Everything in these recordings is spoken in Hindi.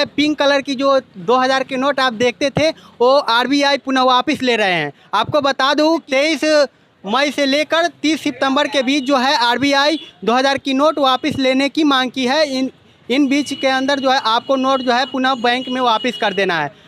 है पिंक कलर की जो 2000 के नोट आप देखते थे वो आरबीआई पुनः वापस ले रहे हैं। आपको बता दूं 23 मई से लेकर 30 सितंबर के बीच जो है आरबीआई 2000 की नोट वापस लेने की मांग की है। इन बीच के अंदर जो है आपको नोट जो है पुनः बैंक में वापस कर देना है।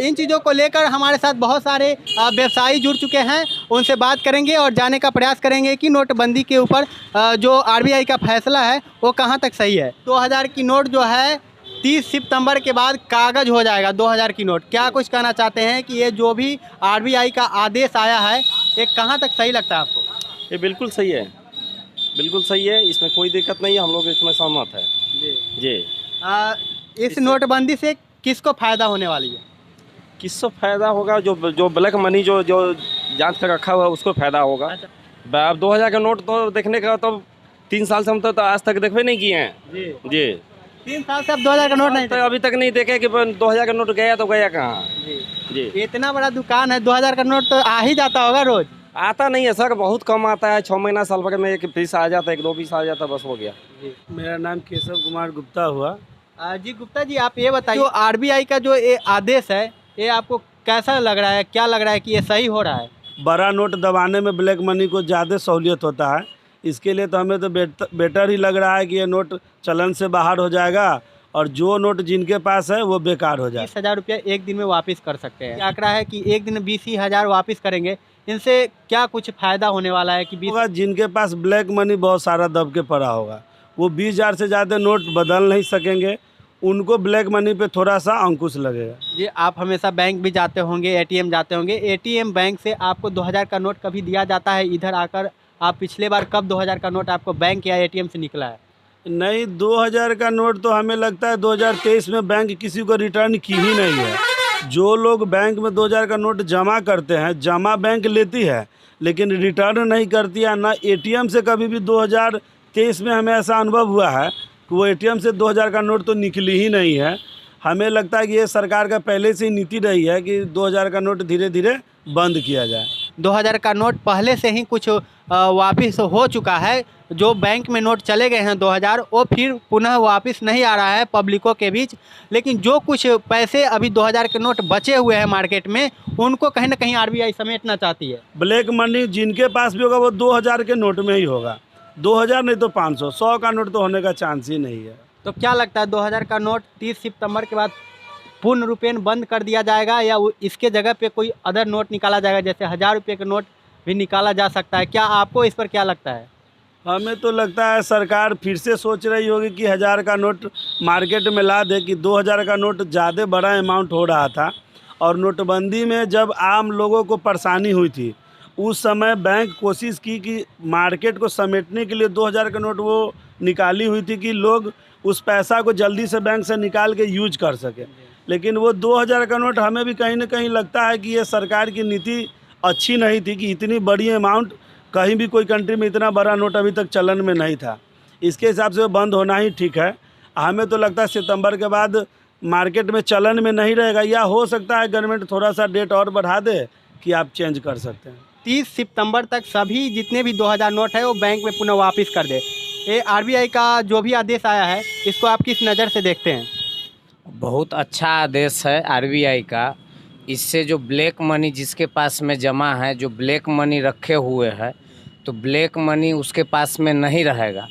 इन चीज़ों को लेकर हमारे साथ बहुत सारे व्यवसायी जुड़ चुके हैं, उनसे बात करेंगे और जानने का प्रयास करेंगे कि नोटबंदी के ऊपर जो आरबीआई का फैसला है वो कहां तक सही है। 2000 की नोट जो है 30 सितंबर के बाद कागज़ हो जाएगा 2000 की नोट। क्या कुछ कहना चाहते हैं कि ये जो भी आरबीआई का आदेश आया है ये कहां तक सही लगता है आपको? ये बिल्कुल सही है, बिल्कुल सही है, इसमें कोई दिक्कत नहीं है, हम लोग इसमें सहमत है जी। इस नोटबंदी से किसको फ़ायदा होने वाली है? किसको फ़ायदा होगा? जो ब्लैक मनी जो जांच कर रखा हुआ है उसको फ़ायदा होगा। अब 2000 का नोट तो देखने का तो 3 साल से हम तो आज तक देखते नहीं किए हैं जी। 3 साल से अब 2000 का नोट नहीं तो अभी तक नहीं देखे कि 2000 का नोट गया तो गया कहाँ जी। इतना बड़ा दुकान है, 2000 का नोट तो आ ही जाता होगा रोज? आता नहीं है सर, बहुत कम आता है। 6 महीना साल भर में एक पीस आ जाता है, 1-2 पीस आ जाता है, बस हो गया। मेरा नाम केशव कुमार गुप्ता हुआ। जी गुप्ता जी, आप ये बताइए जो आरबीआई का जो ये आदेश है ये आपको कैसा लग रहा है? क्या लग रहा है कि ये सही हो रहा है? बड़ा नोट दबाने में ब्लैक मनी को ज़्यादा सहूलियत होता है, इसके लिए तो हमें तो बेटर ही लग रहा है कि ये नोट चलन से बाहर हो जाएगा और जो नोट जिनके पास है वो बेकार हो जाए। 20,000 रुपया एक दिन में वापस कर सकते हैं। आंकड़ा है कि एक दिन में 20,000 वापस करेंगे, इनसे क्या कुछ फ़ायदा होने वाला है? कि 20 जिनके पास ब्लैक मनी बहुत सारा दब के पड़ा होगा वो 20,000 से ज़्यादा नोट बदल नहीं सकेंगे, उनको ब्लैक मनी पे थोड़ा सा अंकुश लगेगा। जी, आप हमेशा बैंक भी जाते होंगे, एटीएम जाते होंगे, एटीएम बैंक से आपको 2000 का नोट कभी दिया जाता है? इधर आकर आप पिछले बार कब 2000 का नोट आपको बैंक या एटीएम से निकला है? नहीं, 2000 का नोट तो हमें लगता है 2023 में बैंक किसी को रिटर्न की ही नहीं है। जो लोग बैंक में 2000 का नोट जमा करते हैं, जमा बैंक लेती है लेकिन रिटर्न नहीं करती है। ना एटीएम से कभी भी 2023 में हमें ऐसा अनुभव हुआ है कि वो एटीएम से 2000 का नोट तो निकली ही नहीं है। हमें लगता है कि ये सरकार का पहले से ही नीति रही है कि 2000 का नोट धीरे धीरे बंद किया जाए। 2000 का नोट पहले से ही कुछ वापस हो चुका है। जो बैंक में नोट चले गए हैं 2000 वो फिर पुनः वापस नहीं आ रहा है पब्लिकों के बीच। लेकिन जो कुछ पैसे अभी 2000 के नोट बचे हुए हैं मार्केट में उनको कहीं ना कहीं आरबीआई समेटना चाहती है। ब्लैक मनी जिनके पास भी होगा वो 2000 के नोट में ही होगा, 2000 नहीं तो 500, 100 का नोट तो होने का चांस ही नहीं है। तो क्या लगता है 2000 का नोट 30 सितंबर के बाद पूर्ण रूपेण बंद कर दिया जाएगा या इसके जगह पे कोई अदर नोट निकाला जाएगा, जैसे 1000 रुपये का नोट भी निकाला जा सकता है? क्या आपको इस पर क्या लगता है? हमें तो लगता है सरकार फिर से सोच रही होगी कि 1000 का नोट मार्केट में ला दे, कि 2000 का नोट ज़्यादा बड़ा अमाउंट हो रहा था और नोटबंदी में जब आम लोगों को परेशानी हुई थी उस समय बैंक कोशिश की कि मार्केट को समेटने के लिए 2000 का नोट वो निकाली हुई थी कि लोग उस पैसा को जल्दी से बैंक से निकाल के यूज कर सके। लेकिन वो 2000 का नोट हमें भी कहीं ना कहीं लगता है कि ये सरकार की नीति अच्छी नहीं थी कि इतनी बड़ी अमाउंट कहीं भी कोई कंट्री में इतना बड़ा नोट अभी तक चलन में नहीं था। इसके हिसाब से बंद होना ही ठीक है। हमें तो लगता है सितंबर के बाद मार्केट में चलन में नहीं रहेगा, या हो सकता है गवर्नमेंट थोड़ा सा डेट और बढ़ा दे कि आप चेंज कर सकते हैं। 30 सितंबर तक सभी जितने भी 2000 नोट है वो बैंक में पुनः वापस कर दे। ये आरबीआई का जो भी आदेश आया है इसको आप किस नज़र से देखते हैं? बहुत अच्छा आदेश है आरबीआई का। इससे जो ब्लैक मनी जिसके पास में जमा है, जो ब्लैक मनी रखे हुए है, तो ब्लैक मनी उसके पास में नहीं रहेगा।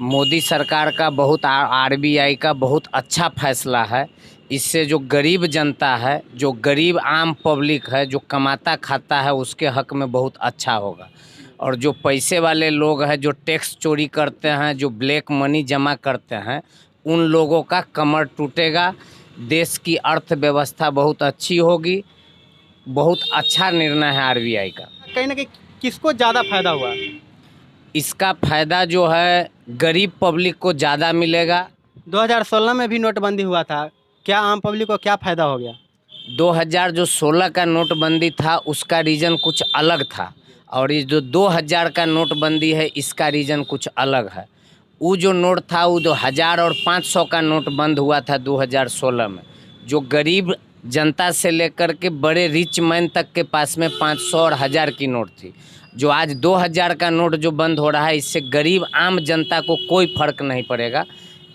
मोदी सरकार का बहुत आरबीआई का बहुत अच्छा फैसला है। इससे जो गरीब जनता है, जो गरीब आम पब्लिक है, जो कमाता खाता है, उसके हक में बहुत अच्छा होगा। और जो पैसे वाले लोग हैं, जो टैक्स चोरी करते हैं, जो ब्लैक मनी जमा करते हैं, उन लोगों का कमर टूटेगा। देश की अर्थव्यवस्था बहुत अच्छी होगी। बहुत अच्छा निर्णय है आरबीआई का। कहीं ना कहीं किसको ज़्यादा फायदा हुआ? इसका फायदा जो है गरीब पब्लिक को ज़्यादा मिलेगा। 2016 में भी नोटबंदी हुआ था, क्या आम पब्लिक को क्या फ़ायदा हो गया? 2016 का नोटबंदी था उसका रीज़न कुछ अलग था, और ये जो 2000 का नोटबंदी है इसका रीज़न कुछ अलग है। वो जो नोट था वो जो 1000 और 500 का नोट बंद हुआ था 2016 में, जो गरीब जनता से लेकर के बड़े रिच मैन तक के पास में 500 और 1000 की नोट थी। जो आज 2000 का नोट जो बंद हो रहा है इससे गरीब आम जनता को कोई फ़र्क नहीं पड़ेगा।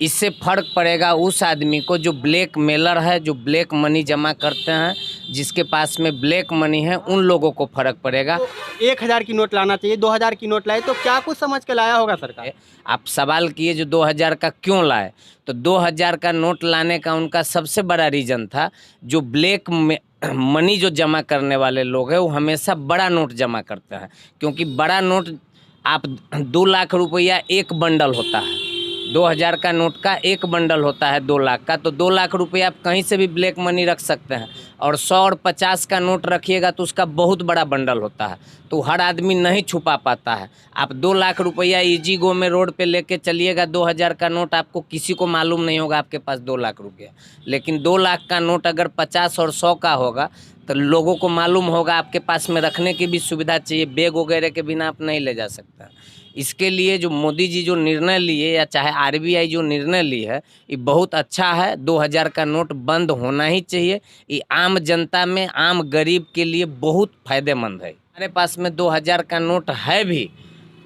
इससे फर्क पड़ेगा उस आदमी को जो ब्लैक मेलर है, जो ब्लैक मनी जमा करते हैं, जिसके पास में ब्लैक मनी है, उन लोगों को फर्क पड़ेगा। तो 1000 की नोट लाना चाहिए, 2000 की नोट लाए तो क्या कुछ समझ के लाया होगा सरकार? आप सवाल किए जो 2000 का क्यों लाए, तो 2000 का नोट लाने का उनका सबसे बड़ा रीज़न था, जो ब्लैक मनी जो जमा करने वाले लोग हैं वो हमेशा बड़ा नोट जमा करते हैं, क्योंकि बड़ा नोट आप 2 लाख रुपया एक बंडल होता है, 2000 का नोट का एक बंडल होता है 2 लाख का, तो 2 लाख रुपया आप कहीं से भी ब्लैक मनी रख सकते हैं। और 100 और 50 का नोट रखिएगा तो उसका बहुत बड़ा बंडल होता है, तो हर आदमी नहीं छुपा पाता है। आप 2 लाख रुपया ईजी गो में रोड पे लेके चलिएगा, 2000 का नोट आपको किसी को मालूम नहीं होगा आपके पास 2 लाख रुपया। लेकिन 2 लाख का नोट अगर 50 और 100 का होगा तो लोगों को मालूम होगा, आपके पास में रखने की भी सुविधा चाहिए, बैग वगैरह के बिना आप नहीं ले जा सकता। इसके लिए जो मोदी जी जो निर्णय लिए या चाहे आरबीआई जो निर्णय ली है, ये बहुत अच्छा है। 2000 का नोट बंद होना ही चाहिए। ये आम जनता में, आम गरीब के लिए बहुत फायदेमंद है। हमारे पास में 2000 का नोट है भी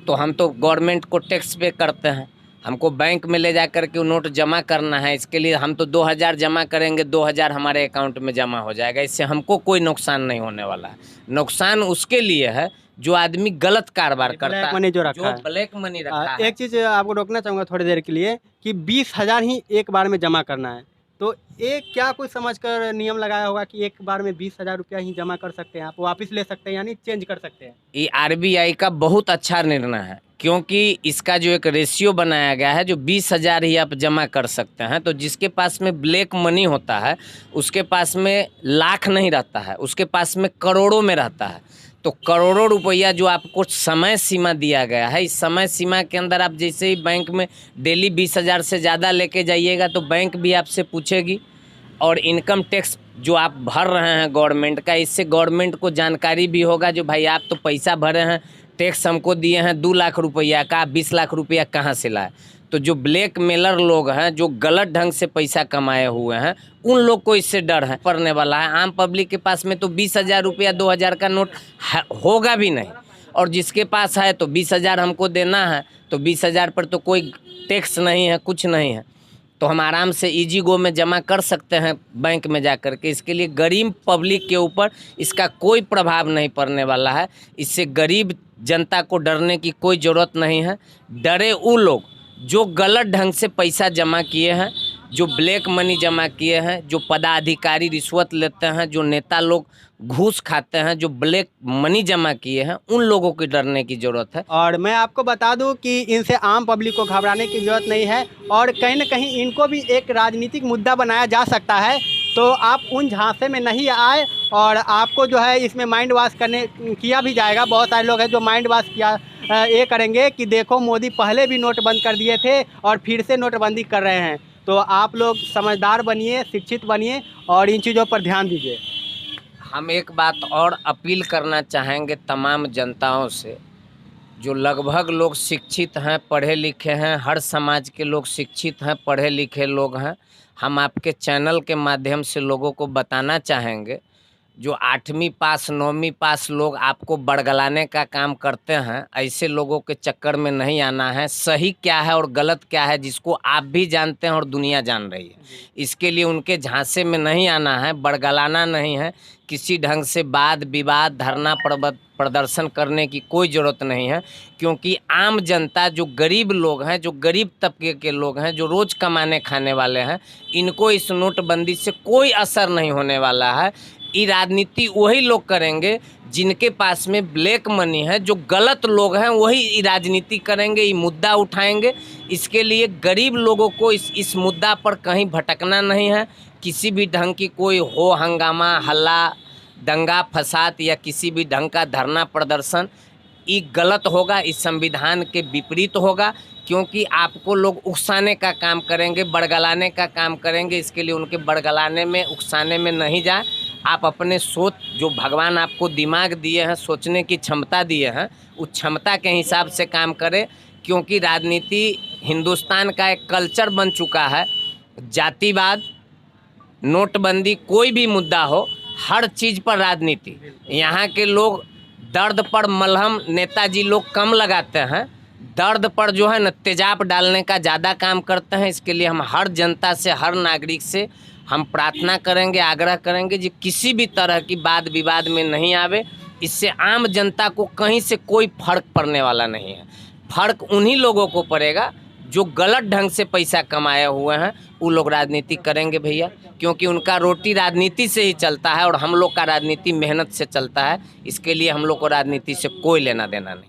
तो हम तो गवर्नमेंट को टैक्स पे करते हैं, हमको बैंक में ले जा कर के वो नोट जमा करना है। इसके लिए हम तो 2000 जमा करेंगे, 2000 हमारे अकाउंट में जमा हो जाएगा, इससे हमको कोई नुकसान नहीं होने वाला है। नुकसान उसके लिए है जो आदमी गलत कारोबार करता है, मनी जो रखा है, ब्लैक मनी रखा है। एक चीज़ आपको रोकना चाहूँगा थोड़ी देर के लिए कि 20,000 ही एक बार में जमा करना है, तो एक क्या कुछ समझकर नियम लगाया होगा कि एक बार में 20,000 रुपया ही जमा कर सकते हैं, आप वापस ले सकते हैं, यानी चेंज कर सकते हैं? ये आरबीआई का बहुत अच्छा निर्णय है, क्योंकि इसका जो एक रेशियो बनाया गया है, जो 20,000 ही आप जमा कर सकते हैं। तो जिसके पास में ब्लैक मनी होता है उसके पास में लाख नहीं रहता है, उसके पास में करोड़ों में रहता है। तो करोड़ों रुपया जो आपको समय सीमा दिया गया है, इस समय सीमा के अंदर आप जैसे ही बैंक में डेली 20,000 से ज़्यादा लेके जाइएगा तो बैंक भी आपसे पूछेगी, और इनकम टैक्स जो आप भर रहे हैं गवर्नमेंट का, इससे गवर्नमेंट को जानकारी भी होगा जो भाई आप तो पैसा भरे हैं, टैक्स हमको दिए हैं 2 लाख रुपया का, 20 लाख रुपया कहाँ से लाए। तो जो ब्लैक मेलर लोग हैं, जो गलत ढंग से पैसा कमाए हुए हैं, उन लोग को इससे डर है पड़ने वाला है। आम पब्लिक के पास में तो 20,000 रुपया 2000 का नोट होगा भी नहीं, और जिसके पास है तो 20,000 हमको देना है, तो 20,000 पर तो कोई टैक्स नहीं है, कुछ नहीं है, तो हम आराम से ईजी गो में जमा कर सकते हैं बैंक में जा कर के। इसके लिए गरीब पब्लिक के ऊपर इसका कोई प्रभाव नहीं पड़ने वाला है। इससे गरीब जनता को डरने की कोई ज़रूरत नहीं है। डरे वो लोग जो गलत ढंग से पैसा जमा किए हैं, जो ब्लैक मनी जमा किए हैं, जो पदाधिकारी रिश्वत लेते हैं, जो नेता लोग घूस खाते हैं, जो ब्लैक मनी जमा किए हैं, उन लोगों की डरने की ज़रूरत है। और मैं आपको बता दूं कि इनसे आम पब्लिक को घबराने की ज़रूरत नहीं है, और कहीं ना कहीं इनको भी एक राजनीतिक मुद्दा बनाया जा सकता है। तो आप उन झांसे में नहीं आए, और आपको जो है इसमें माइंड वॉश किया भी जाएगा। बहुत सारे लोग हैं जो माइंड वॉश ये करेंगे कि देखो मोदी पहले भी नोट बंद कर दिए थे और फिर से नोटबंदी कर रहे हैं। तो आप लोग समझदार बनिए, शिक्षित बनिए और इन चीज़ों पर ध्यान दीजिए। हम एक बात और अपील करना चाहेंगे तमाम जनताओं से, जो लगभग लोग शिक्षित हैं, पढ़े लिखे हैं, हर समाज के लोग शिक्षित हैं, पढ़े लिखे लोग हैं। हम आपके चैनल के माध्यम से लोगों को बताना चाहेंगे, जो 8वीं पास 9वीं पास लोग आपको बड़गलाने का काम करते हैं, ऐसे लोगों के चक्कर में नहीं आना है। सही क्या है और गलत क्या है जिसको आप भी जानते हैं और दुनिया जान रही है, इसके लिए उनके झांसे में नहीं आना है, बड़गलाना नहीं है। किसी ढंग से वाद विवाद, धरना प्रदर्शन करने की कोई ज़रूरत नहीं है, क्योंकि आम जनता, जो गरीब लोग हैं, जो गरीब तबके के लोग हैं, जो रोज़ कमाने खाने वाले हैं, इनको इस नोटबंदी से कोई असर नहीं होने वाला है। ये राजनीति वही लोग करेंगे जिनके पास में ब्लैक मनी है, जो गलत लोग हैं वही राजनीति करेंगे, ये मुद्दा उठाएंगे। इसके लिए गरीब लोगों को इस मुद्दा पर कहीं भटकना नहीं है। किसी भी ढंग की कोई हो हंगामा, हल्ला, दंगा फसाद या किसी भी ढंग का धरना प्रदर्शन, ये गलत होगा, इस संविधान के विपरीत होगा, क्योंकि आपको लोग उकसाने का काम करेंगे, बड़गलाने का काम करेंगे। इसके लिए उनके बड़गलाने में, उकसाने में नहीं जाए। आप अपने सोच, जो भगवान आपको दिमाग दिए हैं, सोचने की क्षमता दिए हैं, उस क्षमता के हिसाब से काम करें, क्योंकि राजनीति हिंदुस्तान का एक कल्चर बन चुका है। जातिवाद, नोटबंदी, कोई भी मुद्दा हो, हर चीज़ पर राजनीति। यहाँ के लोग दर्द पर मलहम नेताजी लोग कम लगाते हैं, दर्द पर जो है न तेजाब डालने का ज़्यादा काम करते हैं। इसके लिए हम हर जनता से, हर नागरिक से हम प्रार्थना करेंगे, आग्रह करेंगे कि किसी भी तरह की वाद विवाद में नहीं आवे। इससे आम जनता को कहीं से कोई फर्क पड़ने वाला नहीं है। फर्क उन्हीं लोगों को पड़ेगा जो गलत ढंग से पैसा कमाए हुए हैं। वो लोग राजनीति करेंगे भैया, क्योंकि उनका रोटी राजनीति से ही चलता है और हम लोग का राजनीति मेहनत से चलता है। इसके लिए हम लोग को राजनीति से कोई लेना देना नहीं।